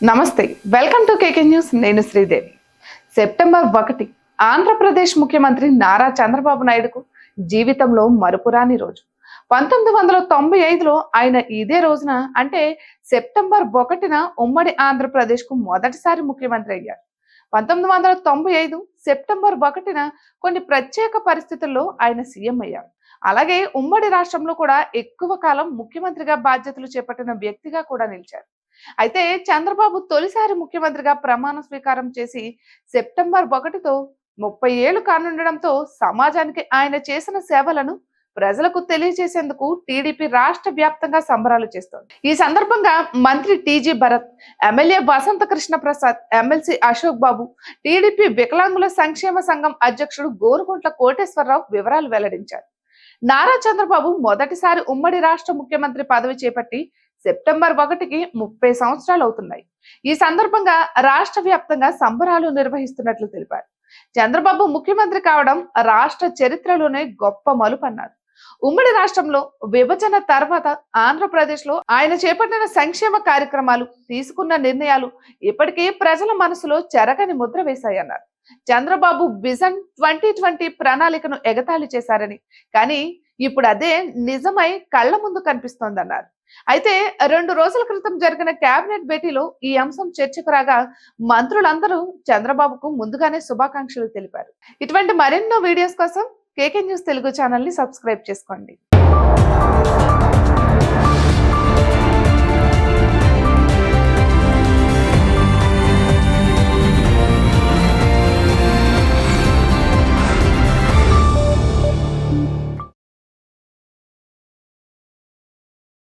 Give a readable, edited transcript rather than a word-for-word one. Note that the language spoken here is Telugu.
నమస్తే, వెల్కమ్ టు కేకే న్యూస్. నేను శ్రీదేవి. సెప్టెంబర్ 1 ఆంధ్రప్రదేశ్ ముఖ్యమంత్రి నారా చంద్రబాబు నాయుడుకు జీవితంలో మరుపురాని రోజు. 1995లో ఆయన ఇదే రోజున అంటే సెప్టెంబర్ 1న ఉమ్మడి ఆంధ్రప్రదేశ్కు మొదటిసారి ముఖ్యమంత్రి అయ్యారు. 1995 సెప్టెంబర్ 1న కొన్ని ప్రత్యేక పరిస్థితుల్లో ఆయన సీఎం అయ్యారు. అలాగే ఉమ్మడి రాష్ట్రంలో కూడా ఎక్కువ కాలం ముఖ్యమంత్రిగా బాధ్యతలు చేపట్టిన వ్యక్తిగా కూడా నిలిచారు. అయితే చంద్రబాబు తొలిసారి ముఖ్యమంత్రిగా ప్రమాణ స్వీకారం చేసి సెప్టెంబర్ 1తో 30 ఏళ్లు కానుండడంతో సమాజానికి ఆయన చేసిన సేవలను ప్రజలకు తెలియజేసేందుకు టీడీపీ రాష్ట్ర వ్యాప్తంగా సంబరాలు చేస్తోంది. ఈ సందర్భంగా మంత్రి టీజీ భరత్, ఎమ్మెల్యే వసంత కృష్ణ ప్రసాద్, ఎమ్మెల్సీ అశోక్ బాబు, టీడీపీ వికలాంగుల సంక్షేమ సంఘం అధ్యక్షుడు గోరుకుంట్ల కోటేశ్వరరావు వివరాలు వెల్లడించారు. నారా చంద్రబాబు మొదటిసారి ఉమ్మడి రాష్ట్ర ముఖ్యమంత్రి పదవి చేపట్టి సెప్టెంబర్ 1కి 30 సంవత్సరాలు అవుతున్నాయి. ఈ సందర్భంగా రాష్ట్ర వ్యాప్తంగా సంబరాలు నిర్వహిస్తున్నట్లు తెలిపారు. చంద్రబాబు ముఖ్యమంత్రి కావడం రాష్ట్ర చరిత్రలోనే గొప్ప మలుపన్నారు. ఉమ్మడి రాష్ట్రంలో విభజన తర్వాత ఆంధ్రప్రదేశ్ లో ఆయన చేపట్టిన సంక్షేమ కార్యక్రమాలు, తీసుకున్న నిర్ణయాలు ఇప్పటికీ ప్రజల మనసులో చెరగని ముద్ర వేశాయన్నారు. చంద్రబాబు విజన్ 2020 ప్రణాళికను ఎగతాళి చేశారని, కానీ ఇప్పుడు అదే నిజమై కళ్ల ముందు కనిపిస్తోందన్నారు. అయితే 2 రోజుల క్రితం జరిగిన కేబినెట్ భేటీలో ఈ అంశం చర్చకు రాగా మంత్రులందరూ చంద్రబాబుకు ముందుగానే శుభాకాంక్షలు తెలిపారు. ఇటువంటి మరెన్నో వీడియోస్ కోసం కేకే న్యూస్ తెలుగు ఛానల్ ని సబ్స్క్రైబ్ చేసుకోండి.